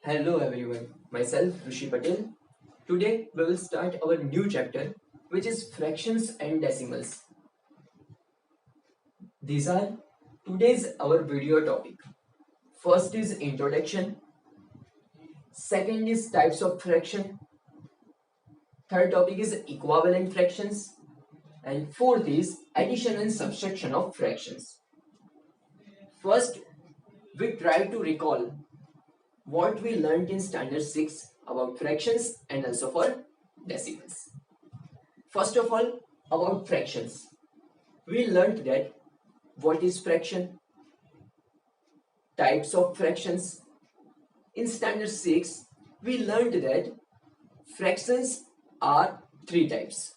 Hello everyone, myself Rishi Patel. Today we will start our new chapter which is fractions and decimals. These are today's our video topic. First is introduction, second is types of fraction, third topic is equivalent fractions, and fourth is addition and subtraction of fractions. First, we try to recall what we learned in standard 6 about fractions and also for decimals. First of all, about fractions. We learned that what is fraction, types of fractions. In standard 6, we learned that fractions are three types.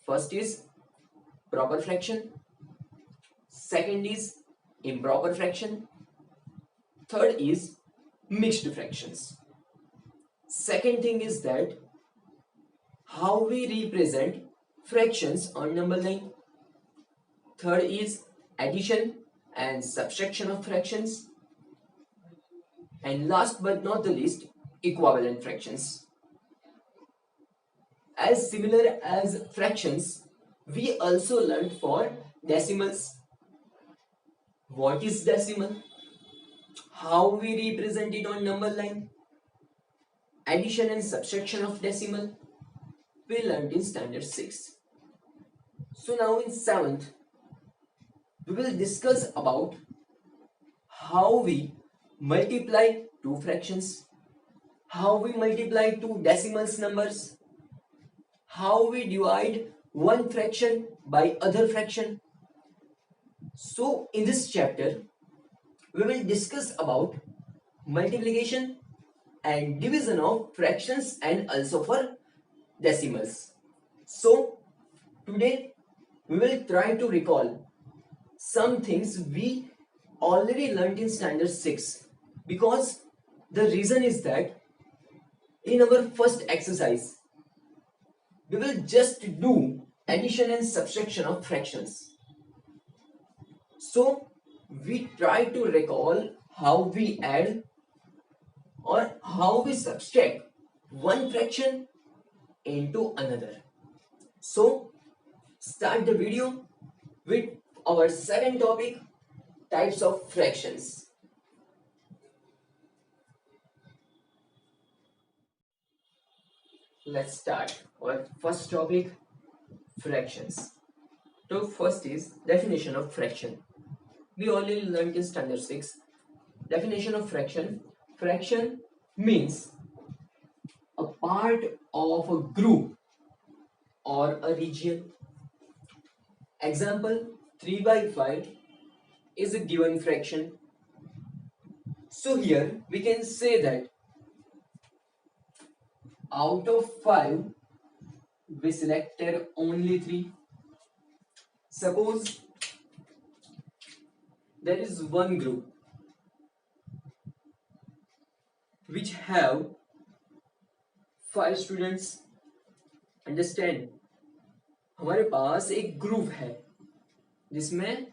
First is proper fraction, second is improper fraction, third is mixed fractions. Second thing is that how we represent fractions on number line. Third is addition and subtraction of fractions. And last but not the least, equivalent fractions. As similar as fractions, we also learned for decimals. What is decimal? How we represent it on number line? Addition and subtraction of decimal, we learned in standard 6. So now in 7th, we will discuss about how we multiply two fractions, how we multiply two decimals numbers, how we divide one fraction by other fraction. So in this chapter, we will discuss about multiplication and division of fractions and also for decimals. So today we will try to recall some things we already learned in standard 6, because the reason is that in our first exercise we will just do addition and subtraction of fractions. So we try to recall how we add or how we subtract one fraction into another. So start the video with our second topic, types of fractions. Let's start our first topic, fractions. So first is definition of fraction. We already learned in standard 6. Definition of fraction. Fraction means a part of a group or a region. Example, 3 by 5 is a given fraction. So here we can say that out of 5 we selected only 3. Suppose there is one group which have 5 students. Understand, हमारे पास एक group है जिसमें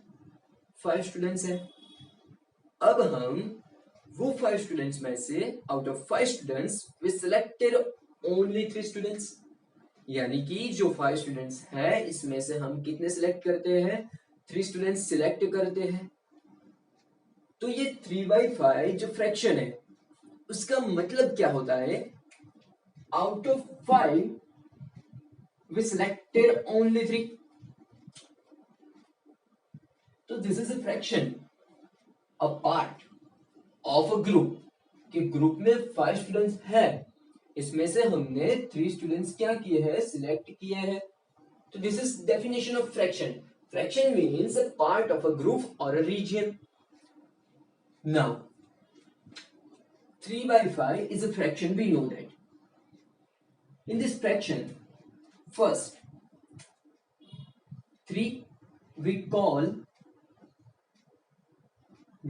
5 students हैं. अब हम वो 5 students में से out of 5 students we selected only 3 students. यानी कि जो 5 स्टूडेंट्स है इसमें से हम कितने सिलेक्ट करते हैं? 3 स्टूडेंट्स सिलेक्ट करते हैं. तो ये 3/5 जो फ्रैक्शन है उसका मतलब क्या होता है? Out of 5 we selected only 3. So this is a fraction, a part of a group. कि ग्रुप में 5 स्टूडेंट्स है, इसमें से हमने 3 स्टूडेंट्स क्या किए हैं? सिलेक्ट किए हैं. तो this is definition of fraction. Fraction means a part of a group or a region. Now 3/5 is a fraction, we know that. In this fraction, first 3 we call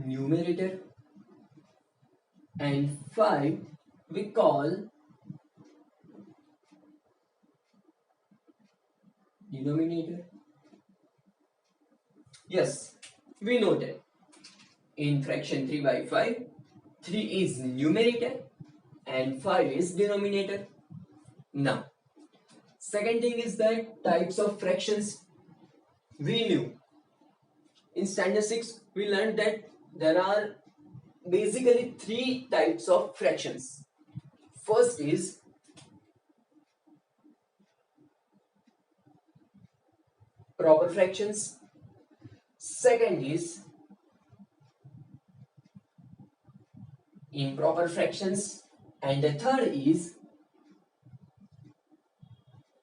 numerator and 5 we call denominator. Yes, we know that in fraction 3/5 3 is numerator and 5 is denominator. Now, second thing is that types of fractions. We knew in standard 6 we learned that there are basically 3 types of fractions. First is proper fractions. Second is improper fractions. And the third is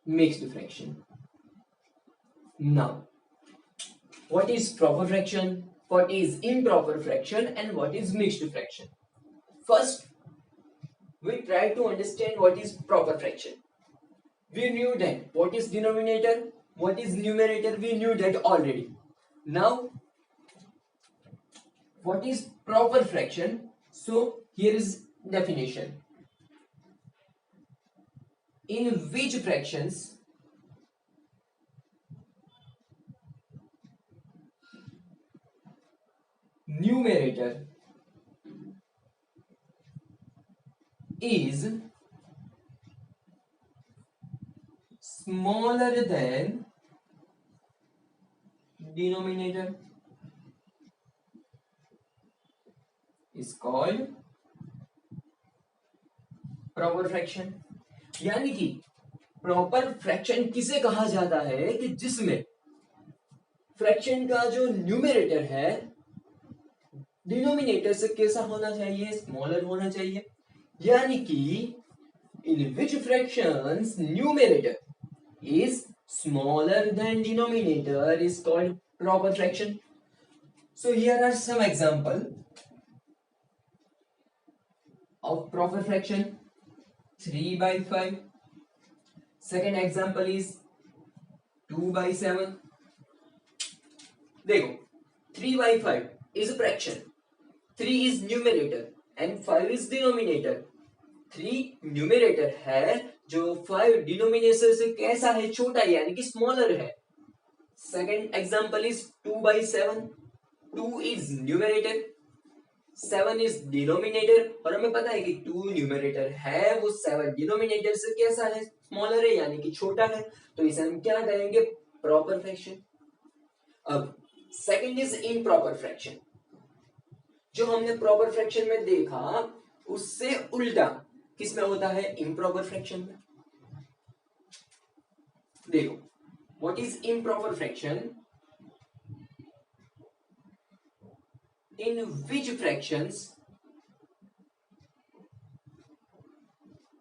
mixed fraction. Now, what is proper fraction, what is improper fraction, and what is mixed fraction? First, we try to understand what is proper fraction. We knew that what is denominator, what is numerator, we knew that already. Now, what is proper fraction? So, here is definition. In which fractions numerator is smaller than denominator is called proper fraction. यानी कि proper fraction किसे कहा जाता है कि जिसमें fraction का जो न्यूमरेटर है डिनोमिनेटर से कैसा होना चाहिए, स्मॉलर होना चाहिए. यानी कि in which fractions numerator is smaller than denominator is called proper fraction. So here are some example of proper fraction. 3 by 5. Second example is 2 by 7. देखो 3 by 5 is a fraction. 3 is numerator and 5 is denominator. 3 numerator है जो 5 denominator से कैसा है, छोटा है यानी कि smaller है. Second example is 2 by 7. 2 is numerator, 7 is denominator और हमें पता है कि 2 numerator है वो 7 denominator से कैसा है, smaller है यानी कि छोटा है. तो इसे हम क्या कहेंगे, proper fraction. अब second is improper fraction. जो हमने proper fraction में देखा उससे उल्टा किसमें होता है, improper fraction में. देखो what is improper fraction? In which fractions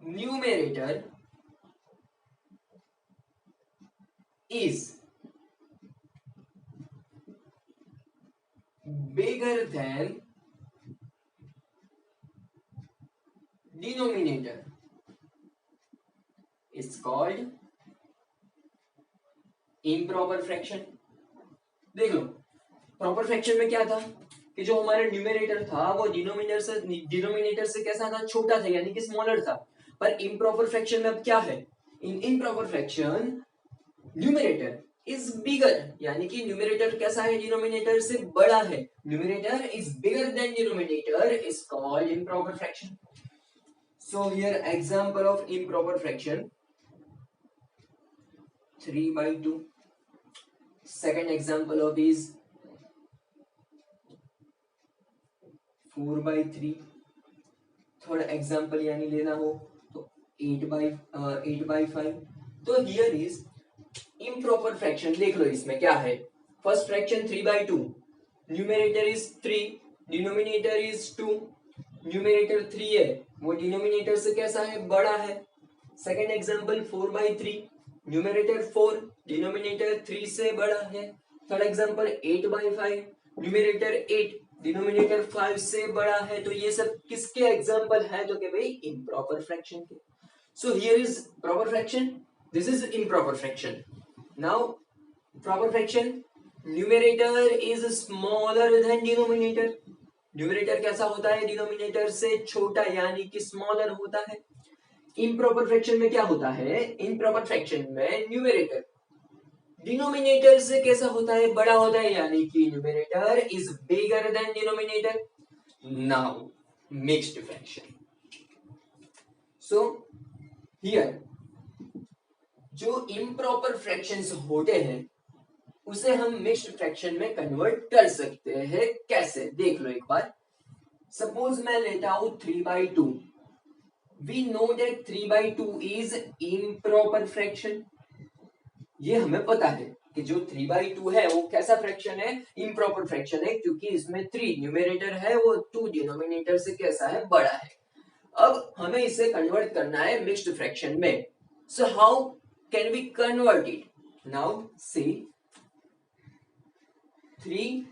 numerator is bigger than denominator is called improper fraction. देख लो प्रॉपर फ्रैक्शन में क्या था कि जो हमारा न्यूमरेटर था वो डिनोमिनेटर से कैसा था, छोटा था यानी कि स्मॉलर था. पर इम्प्रॉपर फ्रैक्शन में अब क्या है, in improper fraction numerator is bigger यानी कि न्यूमरेटर कैसा है, डिनोमिनेटर से बड़ा है. Numerator is bigger than denominator is called improper fraction. So here example of improper fraction 3 by 2. Second example of is 4 by 3. Third example यानी लेना हो तो 8 by 5. तो हियर इज इम्प्रॉपर फ्रैक्शन. देख लो इसमें क्या है, first fraction 3 by 2, numerator is 3, denominator is 2. Numerator 3 है वो डिनोमिनेटर से कैसा है, बड़ा है. Second example 4 by 3, numerator 4, denominator 3 से बड़ा है. Third example 8 by 5, numerator 8, denominator 5 से बड़ा है. तो ये सब किसके एग्जांपल है, तो कि भाई इम्प्रॉपर फ्रैक्शन के. So here is proper fraction, this is improper fraction. Now proper fraction numerator is smaller than denominator. Numerator कैसा होता है, डिनोमिनेटर से छोटा यानी कि स्मॉलर होता है. इम्प्रॉपर फ्रैक्शन में क्या होता है, इम्प्रॉपर फ्रैक्शन में न्यूमरेटर डिनोमिनेटर से कैसा होता है, बड़ा होता है यानी कि numerator is bigger than denominator. Now mixed fraction. So here जो इम्प्रॉपर फ्रैक्शंस होते हैं उसे हम मिक्स्ड फ्रैक्शन में कन्वर्ट कर सकते हैं। कैसे, देख लो एक बार। सपोज मैं लेता हूं 3/2। We know that 3/2 is improper fraction. ये हमें पता है कि जो 3/2 है वो कैसा फ्रैक्शन है, इम्प्रॉपर फ्रैक्शन है, क्योंकि इसमें 3 न्यूमेरेटर है, वो 2 डिनोमिनेटर से कैसा है, बड़ा है। अब हमें इसे कन्वर्ट करना है मिक्स्ड फ्रैक्शन में। So how can we convert it? Now see 3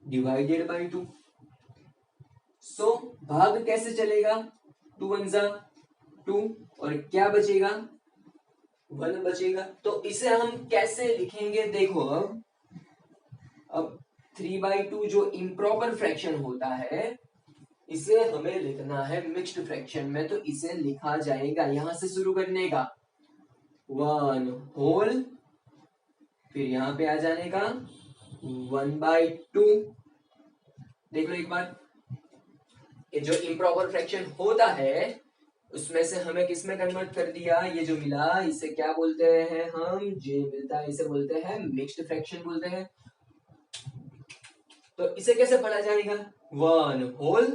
divided by 2। So भाग कैसे चलेगा? 2 1 जा 2 और क्या बचेगा? 1 बचेगा। तो इसे हम कैसे लिखेंगे? देखो अब 3/2 जो इम्प्रॉपर फ्रैक्शन होता है इसे हमें लिखना है मिक्स्ड फ्रैक्शन में। तो इसे लिखा जाएगा, यहां से शुरू करने का 1 होल, फिर यहां पे आ जाने का 1/2। देख लो एक बार, ये जो इम्प्रॉपर फ्रैक्शन होता है उसमें से हमें किस में कन्वर्ट कर दिया? ये जो मिला इसे क्या बोलते हैं हम? जे मिलता है इसे बोलते हैं मिक्स्ड फ्रैक्शन बोलते हैं। तो इसे कैसे पढ़ा जाएगा? 1 होल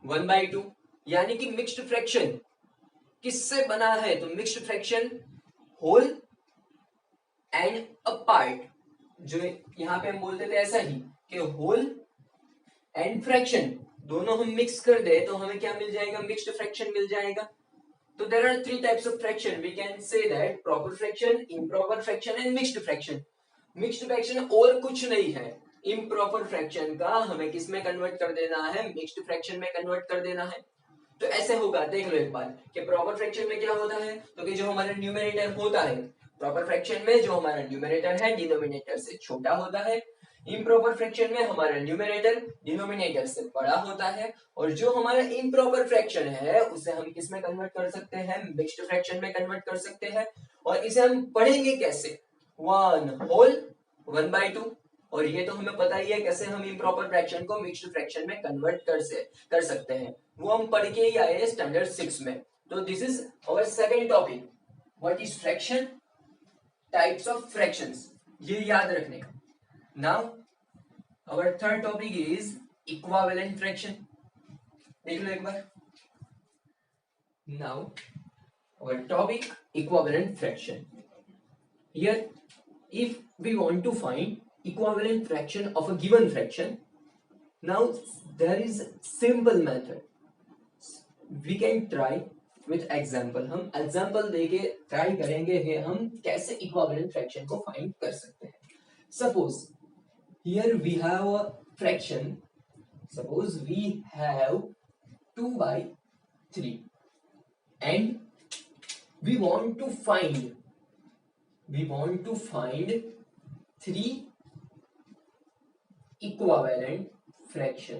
1/2, यानी कि मिक्स्ड फ्रैक्शन किससे बना है? तो mixed fraction whole and a part, जो यहां पे हम बोलते थे ऐसा ही कि होल एंड फ्रैक्शन दोनों हम मिक्स कर दे तो हमें क्या मिल जाएगा? मिक्स्ड फ्रैक्शन मिल जाएगा। तो there are 3 types of fraction. We can say that proper fraction, improper fraction and mixed fraction. Mixed fraction और कुछ नहीं है, इम्प्रॉपर फ्रैक्शन का हमें किस में कन्वर्ट कर देना है? मिक्स्ड फ्रैक्शन में कन्वर्ट कर देना है। तो ऐसे होगा, देख लो एक बार कि प्रॉपर फ्रैक्शन में क्या होता है, तो कि जो हमारा न्यूमरेटर होता है, प्रॉपर फ्रैक्शन में जो हमारा न्यूमरेटर है डिनोमिनेटर से छोटा होता है। इम्प्रॉपर फ्रैक्शन में हमारा न्यूमरेटर डिनोमिनेटर से बड़ा होता है। और जो हमारा इम्प्रॉपर फ्रैक्शन है उसे हम किस में कन्वर्ट कर सकते हैं? मिक्स्ड फ्रैक्शन में कन्वर्ट कर सकते हैं। और इसे हम पढ़ेंगे कैसे? 1 होल 1/2। और ये तो हमें पता ही है कैसे हम इम्प्रॉपर फ्रैक्शन को मिक्स्ड फ्रैक्शन में कन्वर्ट कर सकते हैं, वो हम पढ़ के ही आए स्टैंडर्ड 6 में। तो this is our second topic, what is fraction, types of fractions, ये याद रखने का। Now our third topic is equivalent fraction. देख लो एक बार। Now our topic equivalent fraction. Here if we want to find equivalent fraction of a given fraction, now there is simple method we can try with example। हम example देके try करेंगे कि हम कैसे equivalent fraction को find कर सकते हैं। Suppose here we have a fraction, suppose we have 2/3 and we want to find 3 equivalent fraction.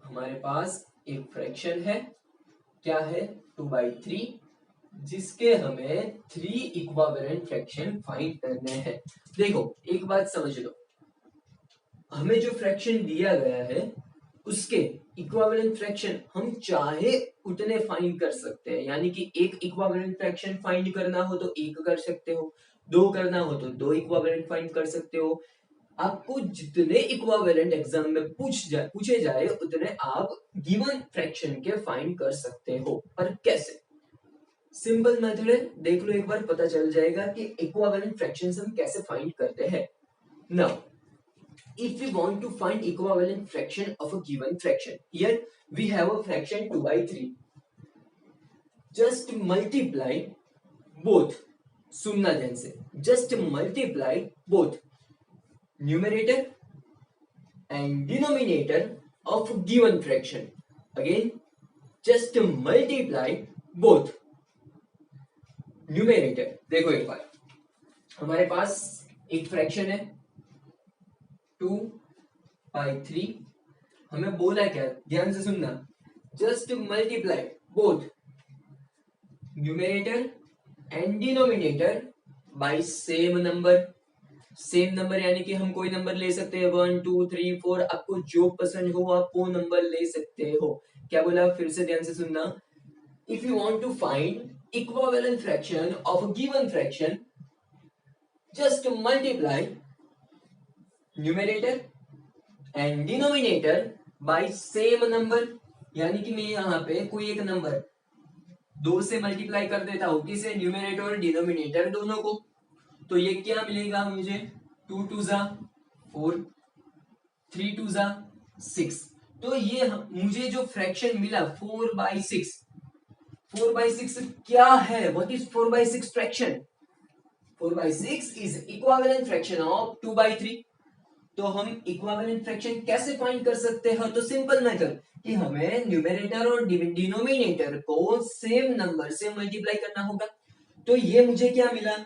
हमारे पास एक फ्रैक्शन है, क्या है? 2/3, जिसके हमें 3 इक्विवेलेंट फ्रैक्शन फाइंड करने हैं। देखो एक बात समझ लो, हमें जो फ्रैक्शन दिया गया है उसके इक्विवेलेंट फ्रैक्शन हम चाहे उतने फाइंड कर सकते हैं। यानी कि एक इक्विवेलेंट फ्रैक्शन फाइंड करना हो तो एक कर सकते हो, 2 करना हो तो 2 इक्विवेलेंट फाइंड कर सकते हो। आपको जितने इक्विवेलेंट एग्जाम में पूछे जाए उतने आप गिवन फ्रैक्शन के फाइंड कर सकते हो। पर कैसे? सिंपल मेथड है, देख लो एक बार, पता चल जाएगा कि इक्विवेलेंट फ्रैक्शंस हम कैसे फाइंड करते हैं। Now if we want to find equivalent fraction of a given fraction, here we have a fraction 2/3, just multiply both, सुनना ध्यान से, just multiply both numerator and denominator of given fraction। again just multiply both numerator। देखो एक बार, हमारे पास एक fraction है 2/3, हमें बोला क्या? ध्यान से सुनना, just multiply both numerator and denominator by same number. Same number यानी कि हम कोई नंबर ले सकते हैं 1 2 3 4, आपको जो पसंद हो आप वो नंबर ले सकते हो। क्या बोला, फिर से ध्यान से सुनना। If you want to find equivalent fraction of a given fraction, just multiply numerator and denominator by same number. यानी कि मैं यहाँ पे कोई एक नंबर 2 से मल्टीप्लाई कर देता हूँ, किसे, न्यूमरेटर और डिनोमिनेटर दोनों को। तो ये क्या मिलेगा मुझे, 2 2 जा 4, 3 2 जा 6। तो ये मुझे जो फ्रैक्शन मिला 4/6, 4/6 क्या है, what is 4/6 fraction? 4/6 is equivalent fraction of 2/3। तो हम इक्विवेलेंट फ्रैक्शन कैसे फाइंड कर सकते हैं? तो सिंपल मेथड कि हमें न्यूमरेटर और डिनोमिनेटर को सेम नंबर से मल्टीप्लाई करना होगा। तो ये मुझे क्या मिला,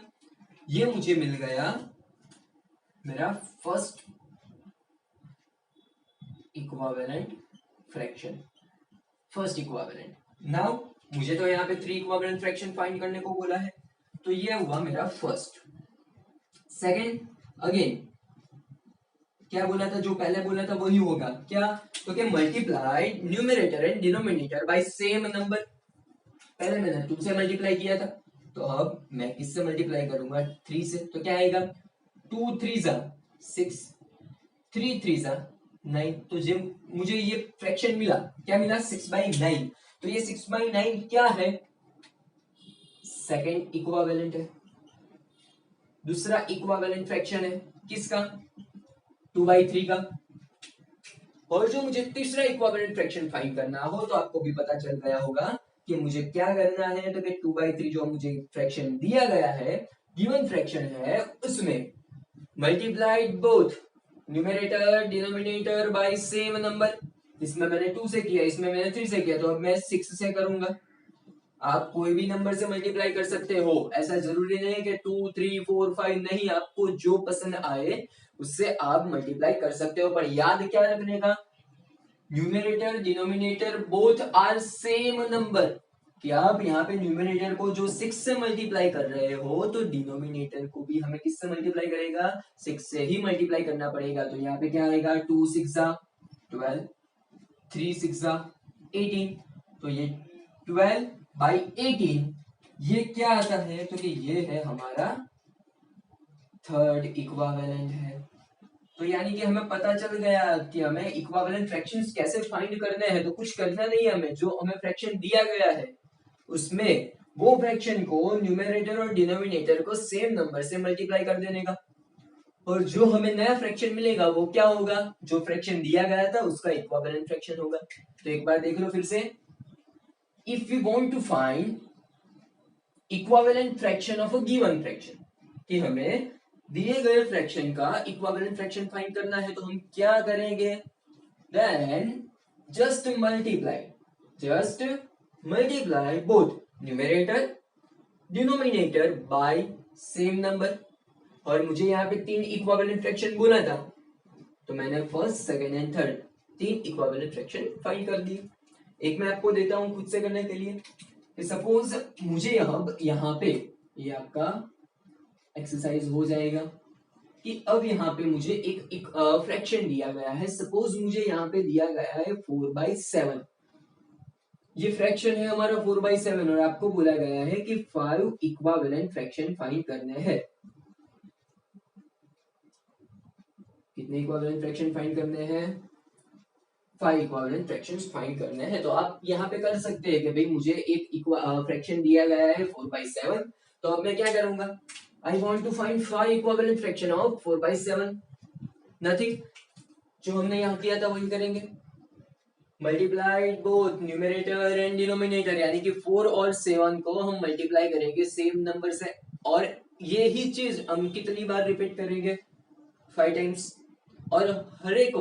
ये मुझे मिल गया मेरा first equivalent fraction, first equivalent. Now मुझे तो यहाँ पे 3 इक्विवेलेंट फ्रैक्शन फाइंड करने को बोला है, तो ये हुआ मेरा फर्स्ट। सेकंड, अगेन क्या बोला था, जो पहले बोला था वही होगा क्या, तो क्या, multiply numerator and denominator by same number. पहले मैंने 2 से मल्टीप्लाई किया था, तो अब मैं किससे मल्टीप्लाई करूंगा, 3 से। तो क्या आएगा, 2 3 जा 6, 3 3 जा 9। तो जब मुझे ये फ्रैक्शन मिला, क्या मिला, 6/9। तो ये 6/9 क्या है, सेकेंड इक्विवेलेंट है। दूसरा इक्विवेलेंट फ्रैक्शन है किसका, 2/3 का। और जो मुझे तीसरा इक्विवेलेंट फ्रैक्शन फाइंड करना हो, तो आपको भी पता चल गया होगा कि मुझे क्या करना है। तो कि 2/3 जो मुझे फ्रैक्शन दिया गया है, गिवन फ्रैक्शन है, उसमें multiplied both numerator denominator by same number. इसमें मैंने 2 से किया, इसमें मैंने 3 से किया, तो अब मैं 6 से करूंगा। आप कोई भी नंबर से मल्टीप्लाई कर सकते हो, ऐसा जरूरी नहीं है कि 2 3 4 5, नहीं, आपको जो पसंद आए उससे आप मल्टीप्लाई कर सकते हो। पर याद क्या रखने का, numerator denominator both are same number. कि आप यहाँ पे न्यूमरेटर को जो 6 से मल्टीप्लाई कर रहे हो, तो डिनोमिनेटर को भी हमें किससे मल्टीप्लाई करेगा, 6 से ही मल्टीप्लाई करना पड़ेगा। तो यहाँ पे क्या आएगा, 2 6 12, 3 6 18। तो ये 12/18 ये क्या आता है, तो कि ये है हमारा थर्ड इक्विवेलेंट है। तो यानी कि हमें पता चल गया कि हमें इक्विवेलेंट फ्रैक्शंस कैसे फाइंड करने हैं। तो कुछ करना नहीं है हमें, जो हमें फ्रैक्शन दिया गया है उसमें वो फ्रैक्शन को न्यूमरेटर और डिनोमिनेटर को सेम नंबर से मल्टीप्लाई कर देने का। और जो हमें नया फ्रैक्शन मिलेगा वो क्या होगा, जो फ्रैक्शन दिया गया था उसका इक्विवेलेंट फ्रैक्शन होगा। तो एक बार देख लो फिर से, if you want to find equivalent fraction of a given fraction, कि हमें दिए गए फ्रैक्शन का इक्विवेलेंट फ्रैक्शन फाइंड करना है, तो हम क्या करेंगे, then just multiply both numerator denominator by same number. और मुझे यहाँ पे 3 इक्विवेलेंट फ्रैक्शन बोला था, तो मैंने first second and third 3 equivalent fraction find कर दिए। एक मैं आपको देता हूं खुद से करने के लिए। सपोज मुझे यहाँ पे ये आपका एक्सरसाइज हो जाएगा कि अब यहाँ पे मुझे एक फ्रैक्शन दिया गया है। सपोज मुझे यहाँ पे दिया गया है 4/7। ये फ्रैक्शन है हमारा 4/7, और आपको बोला गया है कि 5 इक्विवेलेंट फ्रैक्शन फाइंड करने हैं। कितने इक्विवेलेंट फ्रैक्शन फाइंड करने हैं, 5 इक्विवेलेंट फ्रैक्शंस फाइंड करने हैं। तो आप यहाँ पे कर सकते हैं कि भाई मुझे एक फ्रैक्शन दिया गया है 4/7, तो अब मैं क्या करूंगा, I want to find 5 equivalent fraction of 4/7। Nothing, जो हमने यहाँ किया था वही करेंगे, multiplied both numerator and denominator, यानी कि 4 और 7 को हम मल्टीप्लाई करेंगे सेम नंबर से। और ये ही चीज हम कितनी बार रिपीट करेंगे, 5 टाइम्स। और हर एक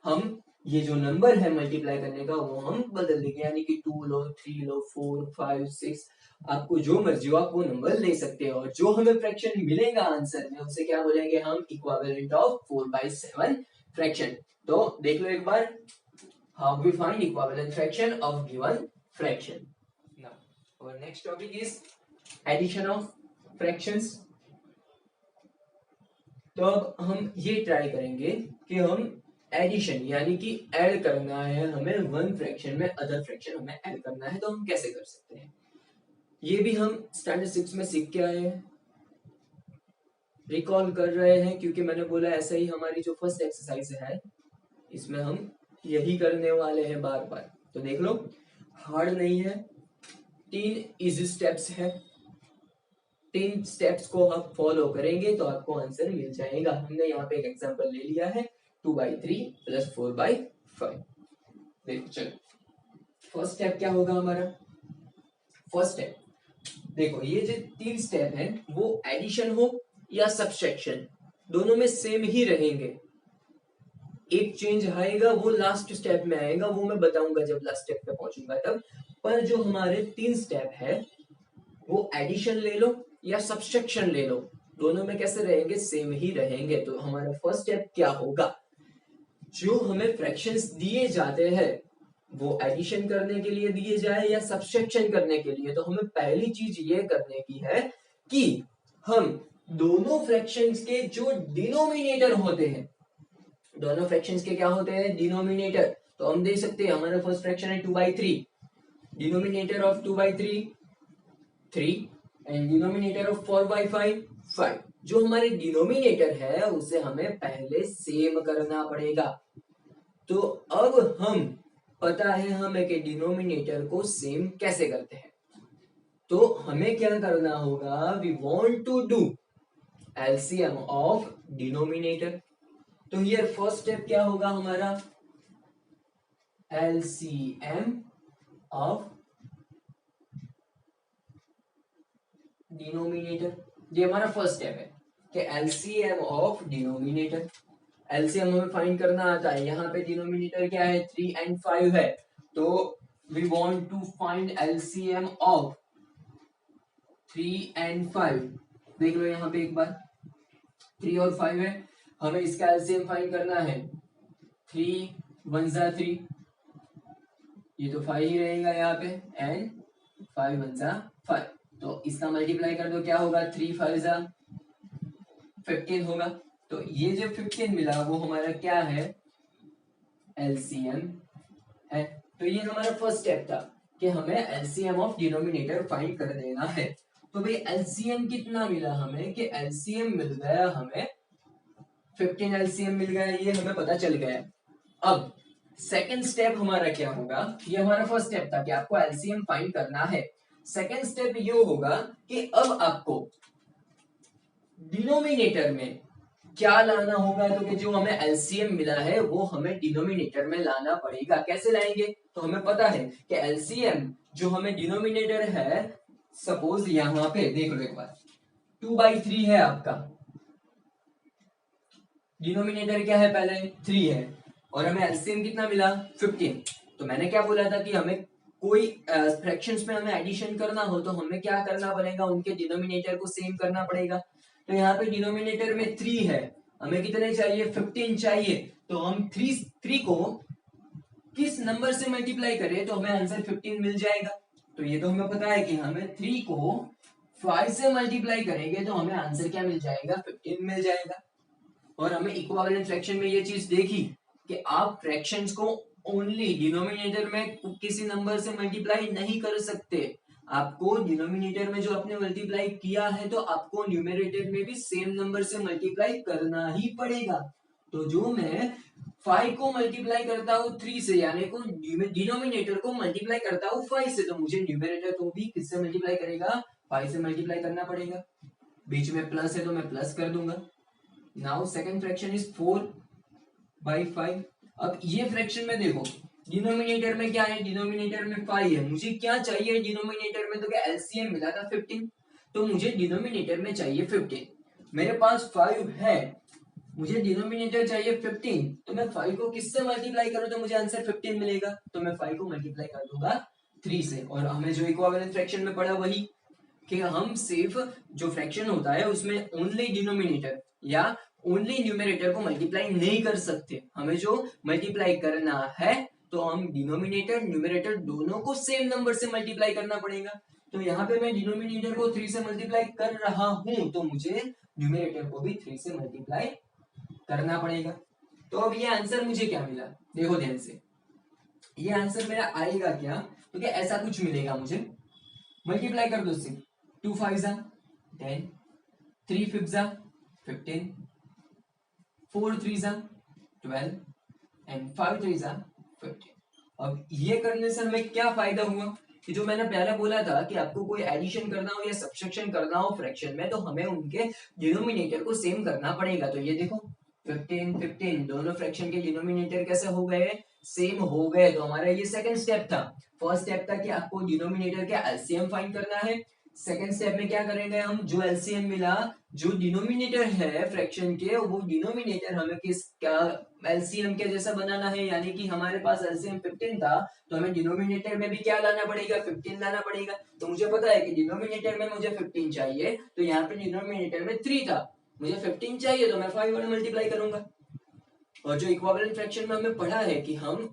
हम ये जो नंबर है मल्टीप्लाई करने का वो हम बदल देंगे, यानी कि 2 लो, 3 लो, 4 5 6, आपको जो मर्जी हो आप वो नंबर ले सकते हो। और जो हमें फ्रैक्शन मिलेगा आंसर में उसे क्या बोलेंगे हम, इक्विवेलेंट ऑफ 4/7 फ्रैक्शन। तो देख लो एक बार, how we find equivalent fraction of given fraction. Now our next topic is addition of fractions. तो अब हम ये ट्राई करेंगे कि हम एडिशन यानी कि ऐड करना है हमें वन फ्रैक्शन में अदर फ्रैक्शन हमें ऐड करना है, तो हम कैसे कर सकते हैं ये भी हम स्टैंडर्ड 6 में सीख के आए हैं, रिकॉल कर रहे हैं, क्योंकि मैंने बोला ऐसा ही हमारी जो फर्स्ट एक्सरसाइज है इसमें हम यही करने वाले हैं बार बार। तो देख लो, हार्ड नहीं है, 3 इजी स्टेप्स है, 3 स्टेप्स को आप फॉलो करेंगे तो आपको आंसर मिल जाएगा। हमने यहाँ पे एक एग्जांपल ले लिया है 2/3 प्लस 4/5। देखो चलो, फर्स्ट स्टेप क्या होगा हमारा? फर्स्ट स्टेप देखो, ये जो 3 स्टेप है वो एडिशन हो या सब्सट्रैक्शन, दोनों में सेम ही रहेंगे। एक चेंज आएगा वो लास्ट स्टेप में आएगा, वो मैं बताऊंगा जब लास्ट स्टेप पे पहुंचूंगा तब। पर जो हमारे 3 स्टेप है वो एडिशन ले लो या सब्सट्रैक्शन ले लो, दोनों में कैसे रहेंगे? सेम ही रहेंगे। तो हमारा फर्स्ट स्टेप क्या होगा? जो हमें फ्रैक्शंस दिए जाते हैं वो एडिशन करने के लिए दिए जाए या सब्सट्रैक्शन करने के लिए, तो हमें पहली चीज ये करने की है कि हम दोनों फ्रैक्शंस के जो डिनोमिनेटर होते हैं, दोनों फ्रैक्शंस के क्या होते हैं? डिनोमिनेटर। तो हम देख सकते हैं हमारा फर्स्ट फ्रैक्शन है 2/3, denominator of 2/3 3 and denominator of 4/5 5। जो हमारे डिनोमिनेटर है उसे हमें पहले सेम करना पड़ेगा। तो अब हम पता है हमें कि डिनोमिनेटर को सेम कैसे करते हैं, तो हमें क्या करना होगा? We want to do LCM of denominator. तो ये फर्स्ट स्टेप क्या होगा हमारा? LCM of denominator. ये हमारा फर्स्ट स्टेप है कि एलसीएम ऑफ डिनोमिनेटर। एलसीएम हमें फाइंड करना आता है, यहाँ पे डिनोमिनेटर क्या है? 3 and 5 है, तो we want to find LCM of 3 and 5। देख लो यहाँ पे एक बार, 3 और 5 है, हमें इसका एलसीएम फाइंड करना है। 3 1 जा 3, ये तो 5 ही रहेगा यहाँ पे, एंड 5 1 जा 5, तो इसका मल्टीप्लाई कर दो, क्या होगा? 3 5 जा 15 होगा। तो ये जो 15 मिला वो हमारा क्या है? एलसीएम है। तो ये हमारा फर्स्ट स्टेप था कि हमें एलसीएम ऑफ डिनोमिनेटर फाइंड कर देना है। तो भाई एलसीएम कितना मिला हमें? कि एलसीएम मिल गया हमें 15 एलसीएम मिल गया, ये हमें पता चल गया। अब सेकंड स्टेप हमारा क्या होगा? ये हमारा फर्स्ट स्टेप था कि आपको एलसीएम फाइंड करना है। सेकंड स्टेप ये होगा कि अब आपको डिनोमिनेटर में क्या लाना होगा? तो कि जो हमें एलसीएम मिला है वो हमें डिनोमिनेटर में लाना पड़ेगा। कैसे लाएंगे? तो हमें पता है कि एलसीएम जो हमें डिनोमिनेटर है, सपोज यहां पे देख लो एक बार, 2/3 है आपका, डिनोमिनेटर क्या है? पहले 3 है, और हमें एलसीएम कितना मिला? 15। तो मैंने क्या बोला था कि हमें कोई फ्रैक्शंस में हमें एडिशन करना हो तो हमें क्या करना पड़ेगा? उनके डिनोमिनेटर को सेम करना पड़ेगा। तो यहाँ पे डिनोमिनेटर में 3 है, हमें कितने चाहिए? 15 चाहिए। तो हम 3 को किस नंबर से मल्टीप्लाई करें तो हमें आंसर 15 मिल जाएगा। तो ये तो हमें पता है कि हमें 3 को 5 से मल्टीप्लाई करेंगे तो हमें आंसर क्या मिल जाएगा? 15 मिल जाएगा। और हमें इक्विवेलेंट फ्रैक्शन में ये चीज देखी कि आप फ्रैक्शंस को ओनली डिनोमिनेटर में किसी नंबर से मल्टीप्लाई नहीं कर सकते। आपको डिनोमिनेटर में जो आपने मल्टीप्लाई किया है तो आपको न्यूमरेटर में भी सेम नंबर से मल्टीप्लाई करना ही पड़ेगा। तो जो मैं 5 को मल्टीप्लाई करता हूँ 3 से, यानी को डिनोमिनेटर को मल्टीप्लाई करता हूँ 5 से, तो मुझे न्यूमरेटर को भी किससे मल्टीप्लाई करेगा? 5 से मल्टीप्लाई करना पड़ेगा। बीच में प्लस है तो मैं प्लस कर दूंगा। Now second fraction is 4/5। अब ये फ्रैक्शन में देखो, डिनोमिनेटर में क्या है? डिनोमिनेटर में 5 है, मुझे क्या चाहिए डिनोमिनेटर में? तो क्या एलसीएम मिला था 15, तो मुझे डिनोमिनेटर में चाहिए 15। मेरे पास 5 है, मुझे डिनोमिनेटर चाहिए 15, तो मैं 5 को किससे मल्टीप्लाई करूं तो मुझे आंसर 15 मिलेगा? तो मैं 5 को मल्टीप्लाई कर दूंगा 3 से। और हमें जो इक्विवेलेंट फ्रैक्शन में पड़ा वही कि हम सिर्फ जो फ्रैक्शन होता है उसमें ओनली डिनोमिनेटर या ओनली न्यूमरेटर को मल्टीप्लाई नहीं कर सकते। हमें जो मल्टीप्लाई करना है तो हम डिनोमिनेटर न्यूमरेटर दोनों को सेम नंबर से मल्टीप्लाई करना पड़ेगा। तो यहाँ पे मैं डिनोमिनेटर को 3 से मल्टीप्लाई कर रहा हूं तो मुझे न्यूमरेटर को भी 3 से मल्टीप्लाई करना पड़ेगा। तो अब ये आंसर मुझे क्या मिला, देखो ध्यान से, ये आंसर मेरा आएगा क्या, तो क्या ऐसा कुछ मिलेगा मुझे, मल्टीप्लाई कर दो इससे, 2 5 जा 10, 3 5 जा 15, 4 3 जा 12 एंड 5 3 जा 15। अब ये करने से हमें क्या फायदा हुआ कि जो मैंने पहले बोला था कि आपको कोई एडिशन करना हो या सब्सट्रैक्शन करना हो फ्रैक्शन में, तो हमें उनके डिनोमिनेटर को सेम करना पड़ेगा। तो ये देखो 15 15 दोनों फ्रैक्शन के डिनोमिनेटर कैसे हो गए, सेम हो गए। तो हमारा ये सेकंड स्टेप था। फर्स्ट स्टेप था कि आपको डिनोमिनेटर के एलसीएम फाइंड करना है। सेकंड स्टेप में क्या करेंगे हम, जो एलसीएम मिला, जो डिनोमिनेटर है फ्रैक्शन के, वो डिनोमिनेटर हमें किस क्या एलसीएम के जैसा बनाना है, यानी कि हमारे पास एलसीएम 15 था, तो हमें डिनोमिनेटर में भी क्या लाना पड़ेगा, 15 लाना पड़ेगा। तो मुझे पता है कि डिनोमिनेटर में मुझे 15 चाहिए, तो यहाँ पे डिनोमिनेटर में 3 था, मुझे 15 चाहिए, तो मैं 5 वडे मल्टीप्लाई करूंगा। और जो इक्विवेलेंट फ्रैक्शन में हमें पढ़ा है कि हम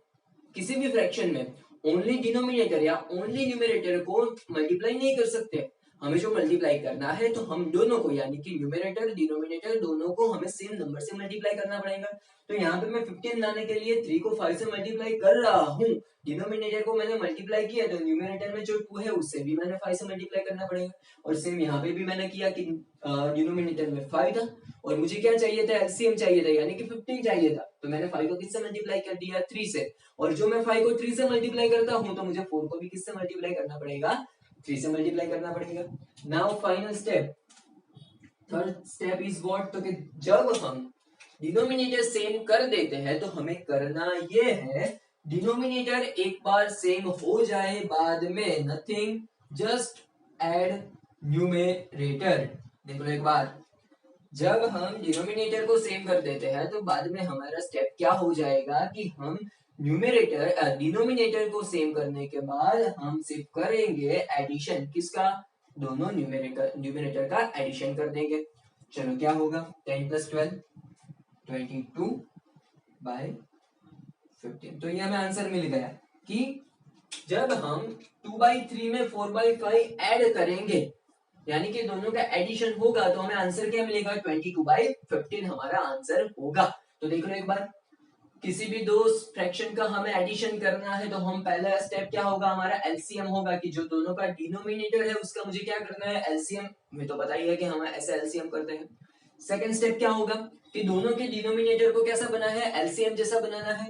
किसी भी फ्रैक्शन में ओनली डिनोमिनेटर या ओनली न्यूमरेटर को मल्टीप्लाई नहीं कर सकते, हमें जो मल्टीप्लाई करना है तो हम दोनों को, यानी कि न्यूमरेटर डिनोमिनेटर दोनों को हमें सेम नंबर से मल्टीप्लाई करना पड़ेगा। तो यहाँ पे मैं 15 लाने के लिए 3 को 5 से मल्टीप्लाई कर रहा हूँ, डिनोमिनेटर को मैंने मल्टीप्लाई किया, तो न्यूमरेटर में जो 2 है उससे भी मैंने 5 से मल्टीप्लाई करना पड़ेगा। और सेम यहाँ पे भी मैंने किया कि डिनोमिनेटर में 5 था और मुझे क्या चाहिए था, एलसीएम चाहिए था, यानी कि 15 चाहिए था, तो मैंने 5 को किससे मल्टीप्लाई कर दिया, 3 से। और जो मैं 5 को 3 से मल्टीप्लाई करता हूँ, तो मुझे 4 को भी किससे मल्टीप्लाई करना पड़ेगा, 3 से मल्टीप्लाई करना पड़ेगा। Now final step, third step is what, तो कि जब हम डिनोमिनेटर सेम कर देते हैं तो हमें करना ये है, डिनोमिनेटर एक बार सेम हो जाए, बाद में नथिंग, जस्ट ऐड न्यूमरेटर। देखो एक बार, जब हम डिनोमिनेटर को सेम कर देते हैं तो बाद में हमारा स्टेप क्या हो जाएगा कि हम न्यूमरेटर डिनोमिनेटर को सेम करने के बाद हम सिर्फ करेंगे एडिशन, किसका, दोनों न्यूमरेटर का एडिशन कर देंगे। चलो क्या होगा, 10 + 12 22/15। तो ये हमें आंसर मिल गया कि जब हम 2/3 में 4/5 ऐड करेंगे, यानी कि दोनों का एडिशन होगा, तो हमें आंसर क्या मिलेगा, 22/15 हमारा आंसर होगा। तो देख लो एक बार, किसी भी दो फ्रैक्शन का हमें एडिशन करना है, तो हम पहला स्टेप क्या होगा, हमारा एलसीएम होगा, कि जो दोनों का डिनोमिनेटर है उसका मुझे क्या करना है, एलसीएम में तो पता ही है कि हम ऐसे एलसीएम करते हैं। सेकंड स्टेप क्या होगा कि दोनों के डिनोमिनेटर को कैसा बना है, एलसीएम जैसा बनाना है।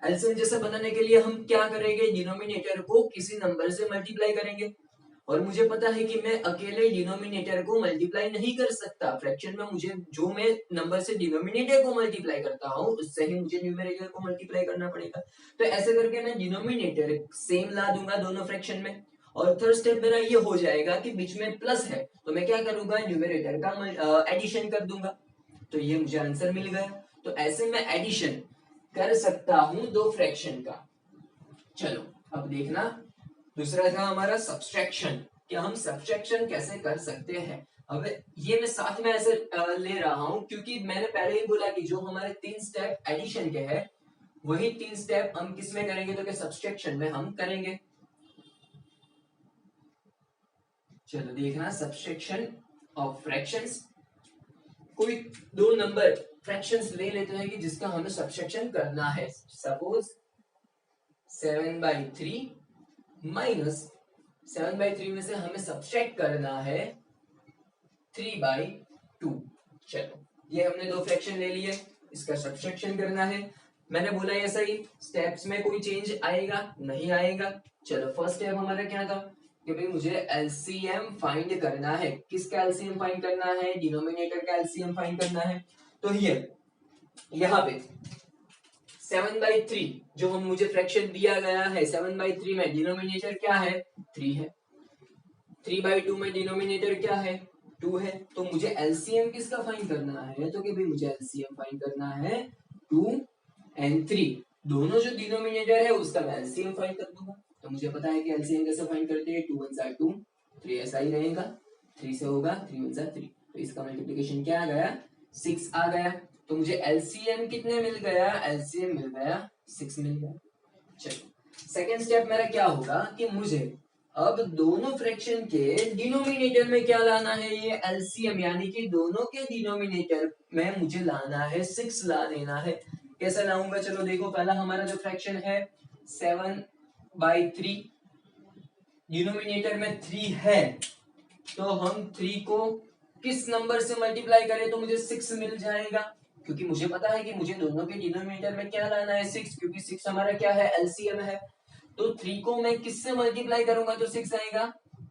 एलसीएम जैसा बनाने के लिए हम क्या करेंगे, डिनोमिनेटर को किसी नंबर से मल्टीप्लाई करेंगे। और मुझे पता है कि मैं अकेले डिनोमिनेटर को मल्टीप्लाई नहीं कर सकता फ्रैक्शन में, मुझे जो मैं नंबर से डिनोमिनेटर को मल्टीप्लाई करता हूँ उससे ही मुझे न्यूमरेटर को मल्टीप्लाई करना पड़ेगा। तो ऐसे करके मैं डिनोमिनेटर सेम ला दूंगा दोनों फ्रैक्शन में। और थर्ड स्टेप मेरा ये हो जाएगा कि बीच में प्लस है, तो मैं क्या करूंगा, न्यूमरेटर का एडिशन कर दूंगा। तो ये मुझे आंसर मिल गया। तो ऐसे मैं एडिशन कर सकता हूं दो फ्रैक्शन का। चलो अब देखना, दूसरा था हमारा सब्सट्रैक्शन, कि हम सब्सट्रैक्शन कैसे कर सकते हैं। अब ये मैं साथ में ऐसे ले रहा हूं क्योंकि मैंने पहले ही बोला कि जो हमारे 3 स्टेप एडिशन के हैं, वही 3 स्टेप हम किस में करेंगे, तो कि सब्सट्रैक्शन में हम करेंगे। चलो देखना, सब्सट्रैक्शन ऑफ फ्रैक्शंस, कोई दो नंबर फ्रैक्शंस ले लेते हैं कि जिसका हमें सब्सट्रैक्शन करना है। सपोज 7/3 माइनस 7/3 में से हमें सब्सट्रैक्ट करना है 3/2। चलो ये हमने दो फ्रैक्शन ले लिए, इसका सब्सट्रैक्शन करना है। मैंने बोला ऐसा ही, स्टेप्स में कोई चेंज आएगा नहीं आएगा। चलो फर्स्ट स्टेप हमारा क्या था कि भाई मुझे एलसीएम फाइंड करना है। किसका एलसीएम फाइंड करना है, डिनोमिनेटर का एलसीएम फाइंड करना है। तो यहाँ पे 7/3 जो हम मुझे फ्रैक्शन दिया गया है, 7/3 में डिनोमिनेटर क्या है, 3 है। 3/2 में डिनोमिनेटर क्या है, 2 है। तो मुझे एलसीएम किसका फाइंड करना है, तो कि भाई मुझे एलसीएम फाइंड करना है 2 और 3, दोनों जो डिनोमिनेटर है उसका मैं एलसीएम फाइंड कर दूंगा। तो मुझे पता है कि एलसीएम कैसे फाइंड करते हैं, 2 1 2, 3 ऐसा ही रहेगा, 3 से होगा 3 1 3, तो इसका मल्टीप्लिकेशन क्या आ गया, 6 आ गया। तो मुझे एलसीएम कितने मिल गया, एलसीएम मिल गया 6 मिल गया। चलो सेकेंड स्टेप मेरा क्या होगा कि मुझे अब दोनों फ्रैक्शन के डिनोमिनेटर में क्या लाना है, ये एलसीएम यानी कि दोनों के डिनोमिनेटर में मुझे लाना है 6 ला देना है। कैसे लाऊंगा, चलो देखो, पहला हमारा जो फ्रैक्शन है 7/3, डिनोमिनेटर में 3 है, तो हम 3 को किस नंबर से मल्टीप्लाई करें तो मुझे 6 मिल जाएगा, क्योंकि मुझे पता है कि मुझे दोनों के डिनोमिनेटर में क्या लाना है 6, क्योंकि 6 हमारा क्या है, एलसीएम है। तो 3 को मैं किससे मल्टीप्लाई करूंगा तो 6 आएगा,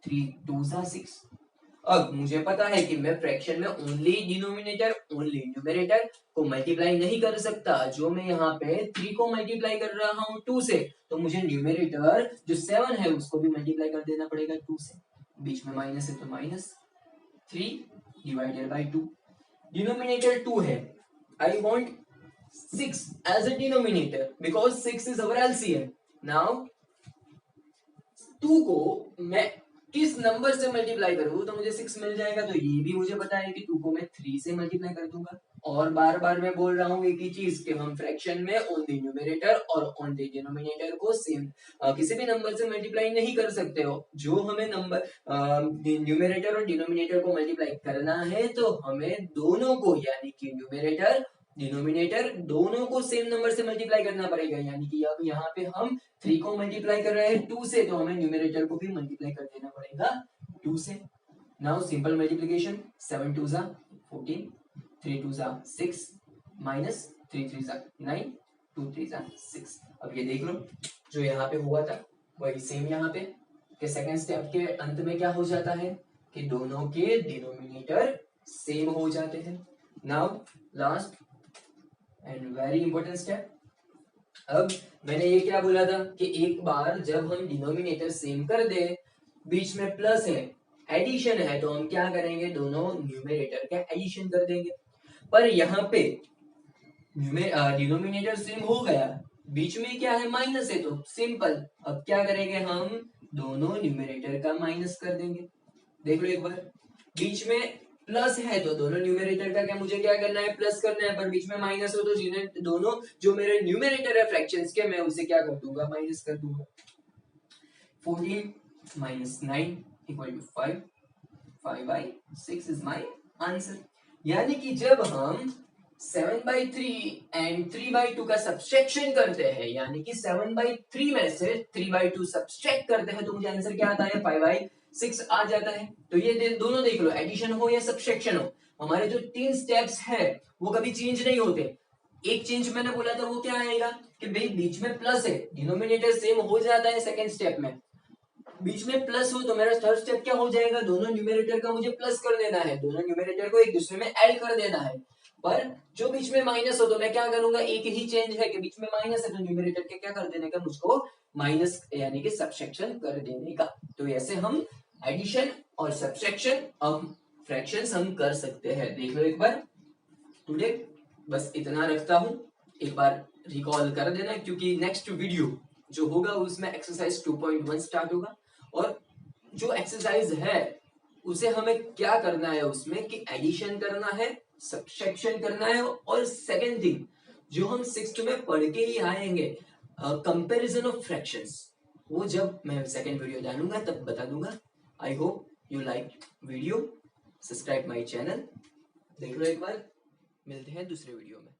3 2 6। अब मुझे पता है कि मैं फ्रैक्शन में ओनली डिनोमिनेटर ओनली न्यूमरेटर को मल्टीप्लाई नहीं कर सकता, जो मैं यहाँ पे 3 को मल्टीप्लाई कर रहा हूँ 2 से, तो मुझे न्यूमरेटर जो 7 है उसको भी मल्टीप्लाई कर देना पड़ेगा 2 से, बीच में माइनस है तो -3 डिवाइडेड बाई 2, डिनोमिनेटर 2 है, I want 6 as a denominator because 6 is our LCM. Now 2 को मैं किस नंबर से मल्टीप्लाई करूं तो मुझे 6 मिल जाएगा, तो ये भी मुझे पता है कि 2 को मैं 3 से मल्टीप्लाई कर दूंगा। और बार बार मैं बोल रहा हूँ एक ही चीज कि हम फ्रैक्शन में ओनली न्यूमरेटर और ओनली डिनोमिनेटर को सेम किसी भी नंबर से मल्टीप्लाई नहीं कर सकते हो। जो हमें नंबर न्यूमरेटर और डिनोमिनेटर को मल्टीप्लाई करना है तो हमें दोनों को यानी कि न्यूमरेटर डिनोमिनेटर दोनों को सेम नंबर से मल्टीप्लाई करना पड़ेगा, यानी कि अब यहाँ पे हम 3 को मल्टीप्लाई कर रहे हैं 2 से, तो हमें न्यूमरेटर को भी मल्टीप्लाई कर देना पड़ेगा 2 से। Now simple multiplication, 7 2 14, 3 2 6 minus 3 3 9, 2 3 6। अब ये देख लो जो यहाँ पे हुआ था वही सेम यहाँ पे के सेकेंड स्टेप के अंत में क्या हो जाता है कि दोनों के डिनोमिनेटर सेम हो जाते हैं। Now last and very important step, अब मैंने ये क्या बोला था कि एक बार जब हम डिनोमिनेटर सेम कर दे, बीच में प्लस है, एडिशन है, तो हम क्या करेंगे, दोनों न्यूमरेटर का एडिशन कर देंगे। पर यहाँ पे डिनोमिनेटर सेम हो गया, बीच में क्या है, माइनस है, तो सिंपल अब क्या करेंगे, हम दोनों न्यूमरेटर का माइनस कर देंगे। देख लो एक बार, बीच में प्लस है तो दोनों न्यूमरेटर का क्या मुझे क्या करना है, प्लस करना है, पर बीच में माइनस हो तो जिन्हें दोनों जो मेरे न्यूमरेटर है फ्रैक्शंस के, मैं उसे क्या कर दूंगा, माइनस कर दूंगा। 14 minus 9 equal to 5, 5/6 is my answer. यानी कि जब हम 7/3 एंड 3/2 का सब्सट्रैक्शन करते हैं, यानी कि 7/3 में से 3/2 सब्सट्रैक्ट करते हैं, तो मुझे आंसर क्या आता है, 5/6 आ जाता है। तो ये दोनों देख लो, एडिशन हो या सब्सट्रैक्शन हो, हमारे जो 3 स्टेप्स है वो कभी चेंज नहीं होते। एक चेंज मैंने बोला था वो क्या आएगा कि भाई बीच में प्लस है, डिनोमिनेटर सेम हो जाता है सेकेंड स्टेप में, बीच में प्लस हो तो मेरा थर्ड स्टेप क्या हो जाएगा, दोनों न्यूमरेटर का मुझे प्लस कर देना है, दोनों न्यूमरेटर को एक दूसरे में ऐड कर देना है। पर जो बीच में माइनस हो तो मैं क्या करूंगा, एक ही चेंज है कि बीच में माइनस है तो न्यूमरेटर के क्या कर देने का, मुझको माइनस यानी कि सब्सट्रैक्शन कर देने का। तो ऐसे हम एडिशन और सब्सट्रैक्शन हम फ्रैक्शंस हम कर सकते हैं। देख लो एक बार, टुडे बस इतना रखता हूं, एक बार रिकॉल कर देना, क्योंकि नेक्स्ट वीडियो जो होगा उसमें एक्सरसाइज 2.1 स्टार्ट होगा, और जो एक्सरसाइज है उसे हमें क्या करना है उसमें कि एडिशन करना है, सब्सट्रैक्शन करना है, और सेकेंड थिंग जो हम सिक्स्थ में पढ़ के ही आएंगे, कंपैरिजन ऑफ फ्रैक्शंस, वो जब मैं सेकेंड वीडियो डालूंगा तब बता दूंगा। I hope you like video, subscribe my channel. देख लो एक बार, मिलते हैं दूसरे वीडियो में।